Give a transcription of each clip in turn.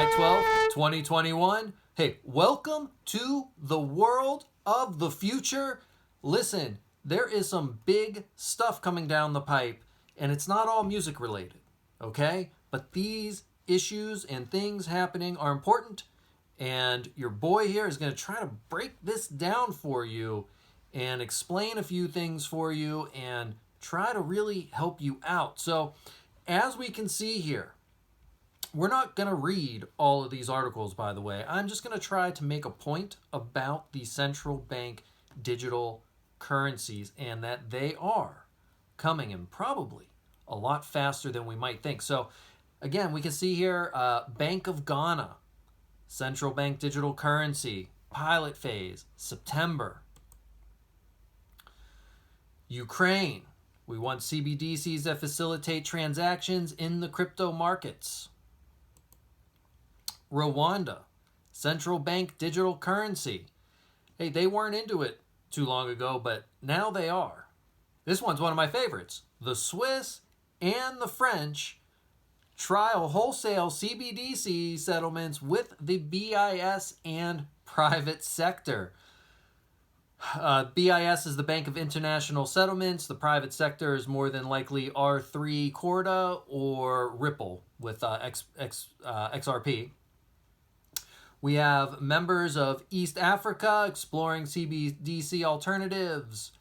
July 12th, 2021. Hey, welcome to the world of the future. Listen, there is some big stuff coming down the pipe, and it's not all music related, okay? But these issues and things happening are important, and your boy here is going to try to break this down for you and explain a few things for you and try to really help you out. So, as we can see here, we're not going to read all of these articles, by the way. I'm just going to try to make a point about the central bank digital currencies and that they are coming in probably a lot faster than we might think. So, again, we can see here Bank of Ghana, central bank digital currency, pilot phase, September. Ukraine, we want CBDCs that facilitate transactions in the crypto markets. Rwanda, central bank digital currency. Hey, they weren't into it too long ago, but now they are. This one's one of my favorites. The Swiss and the French trial wholesale CBDC settlements with the BIS and private sector. BIS is the Bank of International Settlements. The private sector is more than likely R3 Corda or Ripple with XRP. We have members of East Africa exploring CBDC alternatives.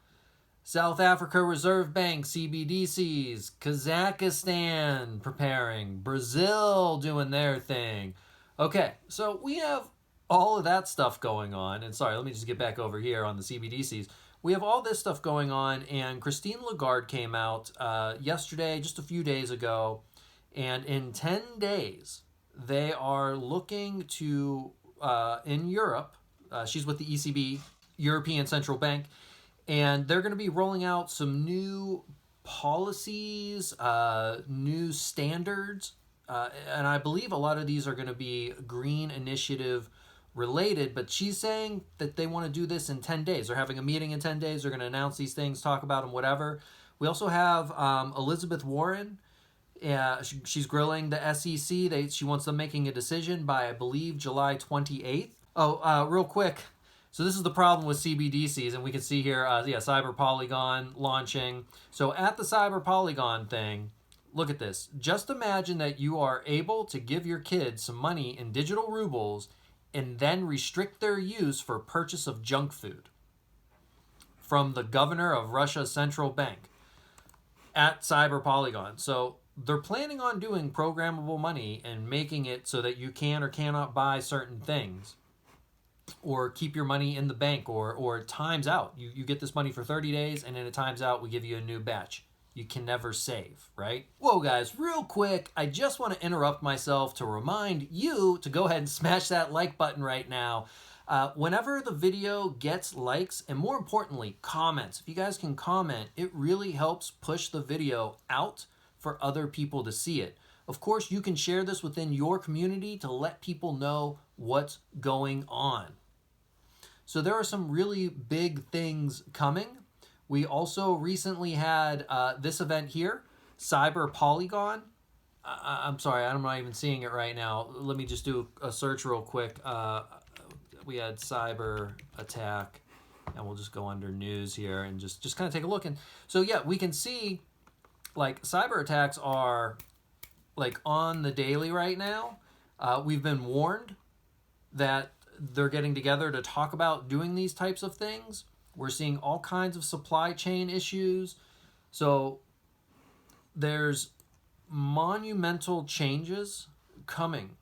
South Africa Reserve Bank, CBDCs. Kazakhstan preparing. Brazil doing their thing. Okay, so we have all of that stuff going on. And sorry, let me just get back over here on the CBDCs. We have all this stuff going on, and Christine Lagarde came out yesterday, just a few days ago, and in 10 days, they are looking to, in Europe, she's with the ECB, European Central Bank, and they're going to be rolling out some new policies, new standards, and I believe a lot of these are going to be green initiative related, but she's saying that they want to do this in 10 days. They're having a meeting in 10 days. They're going to announce these things, talk about them, whatever. We also have Elizabeth Warren. She's grilling the SEC. She wants them making a decision by, I believe, July 28th. Oh, real quick. So this is the problem with CBDCs, and we can see here, Cyber Polygon launching. So at the Cyber Polygon thing, look at this. Just imagine that you are able to give your kids some money in digital rubles and then restrict their use for purchase of junk food from the governor of Russia's central bank at Cyber Polygon. So they're planning on doing programmable money and making it so that you can or cannot buy certain things or keep your money in the bank or it times out. You get this money for 30 days and then it times out, we give you a new batch. You can never save, right? Whoa, guys, real quick, I just want to interrupt myself to remind you to go ahead and smash that like button right now. Whenever the video gets likes, and more importantly, comments, if you guys can comment, it really helps push the video out for other people to see it. Of course, you can share this within your community to let people know what's going on. So there are some really big things coming. We also recently had this event here, Cyber Polygon. I'm sorry, I'm not even seeing it right now. Let me just do a search real quick. We had cyber attack, and we'll just go under news here and just kind of take a look. And so yeah, we can see like cyber attacks are like on the daily right now. We've been warned that they're getting together to talk about doing these types of things. We're seeing all kinds of supply chain issues. So there's monumental changes coming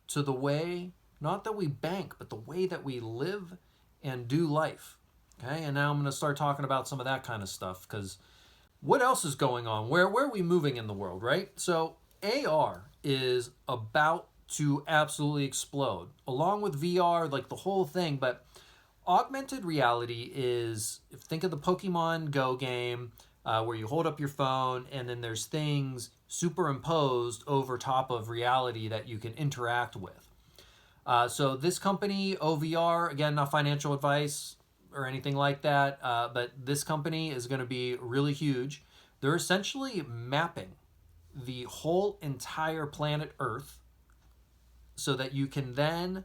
to the way, not that we bank, but the way that we live and do life. Okay, and now I'm going to start talking about some of that kind of stuff, because what else is going on? Where are we moving in the world, right? So AR is about to absolutely explode, along with VR, like the whole thing. But augmented reality is, think of the Pokemon Go game, where you hold up your phone and then there's things superimposed over top of reality that you can interact with. So this company, OVR, again, not financial advice or anything like that, but this company is going to be really huge. They're essentially mapping the whole entire planet Earth so that you can then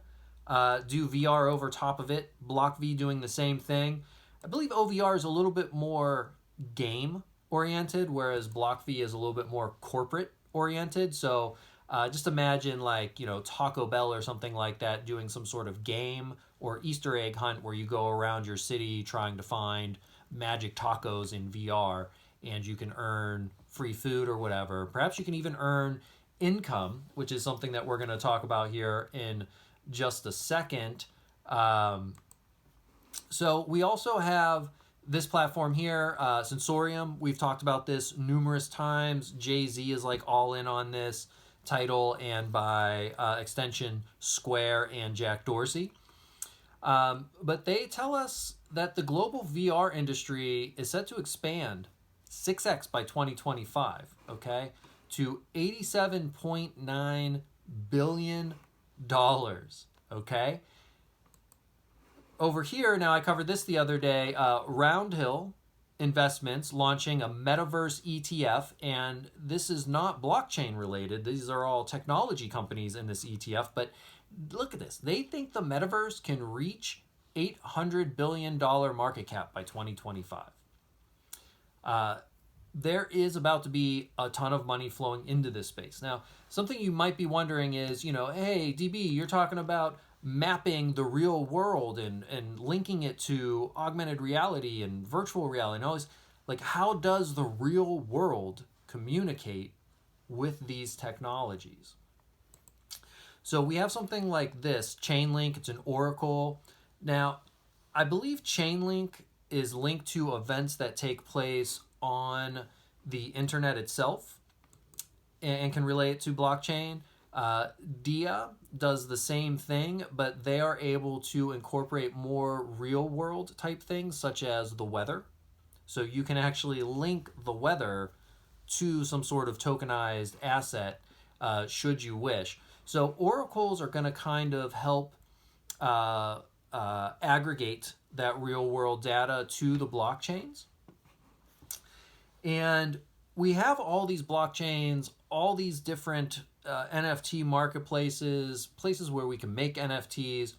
do VR over top of it. BlockV doing the same thing. I believe OVR is a little bit more game oriented, whereas BlockV is a little bit more corporate oriented. So just imagine like, Taco Bell or something like that doing some sort of game or Easter egg hunt where you go around your city trying to find magic tacos in VR, and you can earn free food or whatever. Perhaps you can even earn income, which is something that we're going to talk about here in just a second. So we also have this platform here, Sensorium. We've talked about this numerous times. Jay-Z is like all in on this title, and by extension, Square and Jack Dorsey. But they tell us that the global VR industry is set to expand 6x by 2025, okay, to $87.9 billion, okay? Over here, now I covered this the other day, Roundhill Investments launching a metaverse ETF, and this is not blockchain related. These are all technology companies in this ETF, but look at this. They think the metaverse can reach $800 billion market cap by 2025. There is about to be a ton of money flowing into this space. Now, something you might be wondering is, hey, DB, you're talking about mapping the real world and linking it to augmented reality and virtual reality and all this. Like, how does the real world communicate with these technologies? So we have something like this, Chainlink. It's an oracle. Now, I believe Chainlink is linked to events that take place on the internet itself and can relate to blockchain. Dia does the same thing, but they are able to incorporate more real world type things such as the weather. So you can actually link the weather to some sort of tokenized asset should you wish. So oracles are going to kind of help aggregate that real world data to the blockchains. And we have all these blockchains, all these different NFT marketplaces, places where we can make NFTs.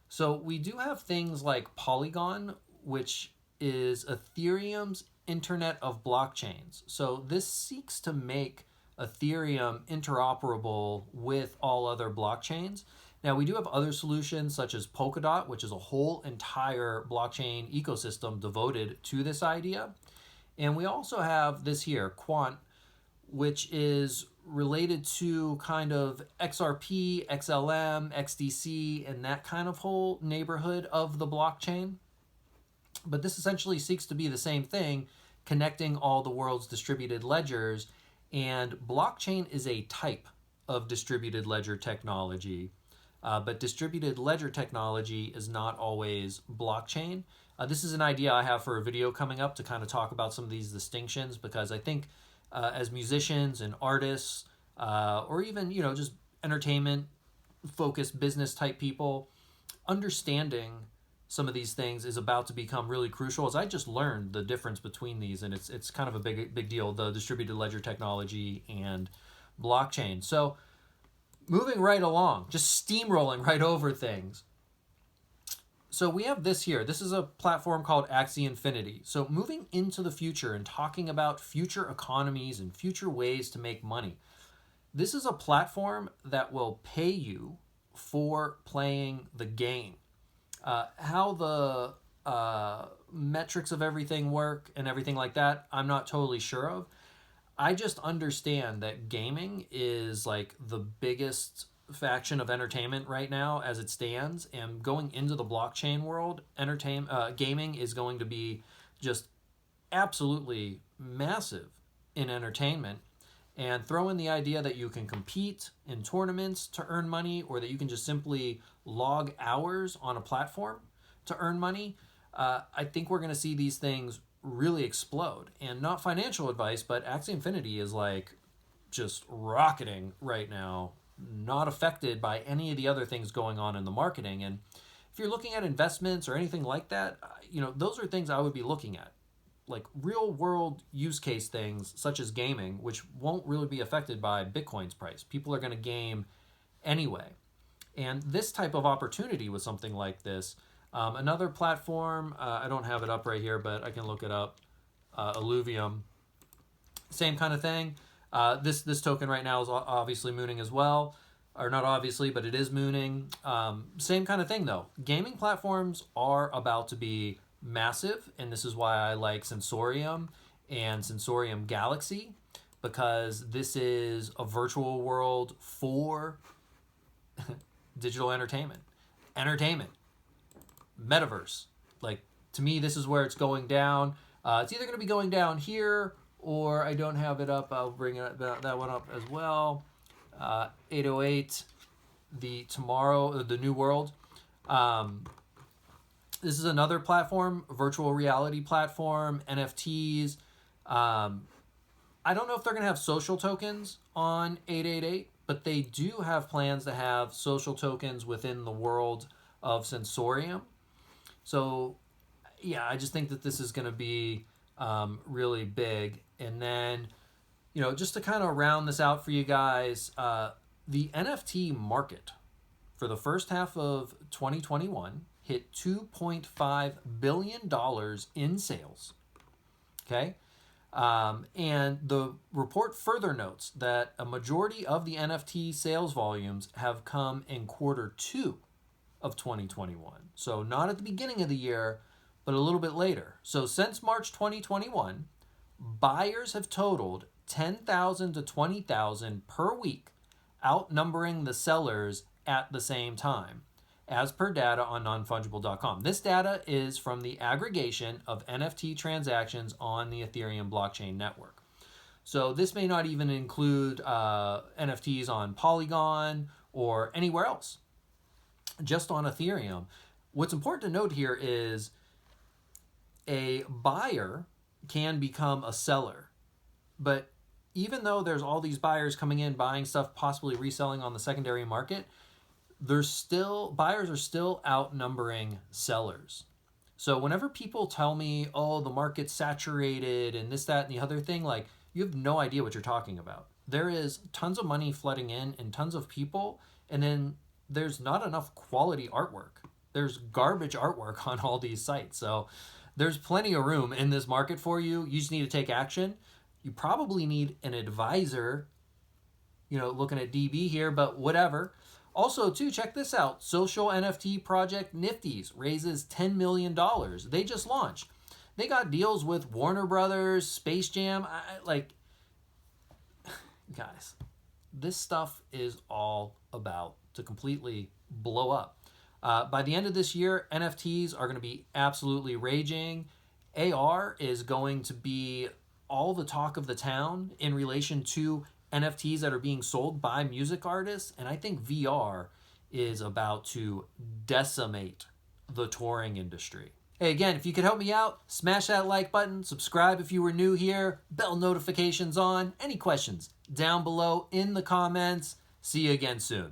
So we do have things like Polygon, which is Ethereum's Internet of Blockchains. So this seeks to make Ethereum interoperable with all other blockchains. Now, we do have other solutions such as Polkadot, which is a whole entire blockchain ecosystem devoted to this idea. And we also have this here, Quant, which is related to kind of XRP, XLM, XDC, and that kind of whole neighborhood of the blockchain. But this essentially seeks to be the same thing, connecting all the world's distributed ledgers. And blockchain is a type of distributed ledger technology. But distributed ledger technology is not always blockchain. This is an idea I have for a video coming up to kind of talk about some of these distinctions, because I think as musicians and artists, or even, just entertainment focused business type people, understanding some of these things is about to become really crucial, as I just learned the difference between these, and it's kind of a big deal, the distributed ledger technology and blockchain. So moving right along, just steamrolling right over things. So we have this here. This is a platform called Axie Infinity. So moving into the future and talking about future economies and future ways to make money. This is a platform that will pay you for playing the game. How the metrics of everything work and everything like that, I'm not totally sure of. I just understand that gaming is like the biggest faction of entertainment right now as it stands, and going into the blockchain world, gaming is going to be just absolutely massive in entertainment. And throw in the idea that you can compete in tournaments to earn money, or that you can just simply log hours on a platform to earn money. I think we're going to see these things really explode. And not financial advice, but Axie Infinity is like just rocketing right now, not affected by any of the other things going on in the marketing. And if you're looking at investments or anything like that, those are things I would be looking at. Like real world use case things such as gaming, which won't really be affected by Bitcoin's price. People are going to game anyway. And this type of opportunity with something like this, another platform, I don't have it up right here, but I can look it up, Illuvium, same kind of thing. This token right now is obviously mooning as well, or not obviously, but it is mooning. Same kind of thing though. Gaming platforms are about to be massive, and this is why I like Sensorium and Sensorium Galaxy, because this is a virtual world for digital entertainment, metaverse. Like, to me, this is where it's going down. It's either going to be going down here, or I don't have it up. I'll bring that one up as well. 808, the new world. This is another platform, virtual reality platform, NFTs. I don't know if they're going to have social tokens on 888, but they do have plans to have social tokens within the world of Sensorium. So, yeah, I just think that this is going to be really big. And then, just to kind of round this out for you guys, the NFT market for the first half of 2021 hit $2.5 billion in sales. Okay? And the report further notes that a majority of the NFT sales volumes have come in quarter 2 of 2021. So not at the beginning of the year, but a little bit later. So since March 2021, buyers have totaled 10,000 to 20,000 per week, outnumbering the sellers at the same time, as per data on nonfungible.com. This data is from the aggregation of NFT transactions on the Ethereum blockchain network. So this may not even include NFTs on Polygon or anywhere else, just on Ethereum. What's important to note here is a buyer can become a seller, but even though there's all these buyers coming in, buying stuff, possibly reselling on the secondary market, buyers are still outnumbering sellers. So whenever people tell me, oh, the market's saturated and this, that, and the other thing, like, you have no idea what you're talking about. There is tons of money flooding in and tons of people, and then there's not enough quality artwork. There's garbage artwork on all these sites. So there's plenty of room in this market for you. You just need to take action. You probably need an advisor, looking at DB here, but whatever. Also, too, check this out. Social NFT project Nifties raises $10 million. They just launched. They got deals with Warner Brothers, Space Jam. Guys, this stuff is all about to completely blow up. By the end of this year, NFTs are going to be absolutely raging. AR is going to be all the talk of the town in relation to NFTs that are being sold by music artists. And I think VR is about to decimate the touring industry. Hey, again, if you could help me out, smash that like button, subscribe if you were new here, bell notifications on. Any questions down below in the comments. See you again soon.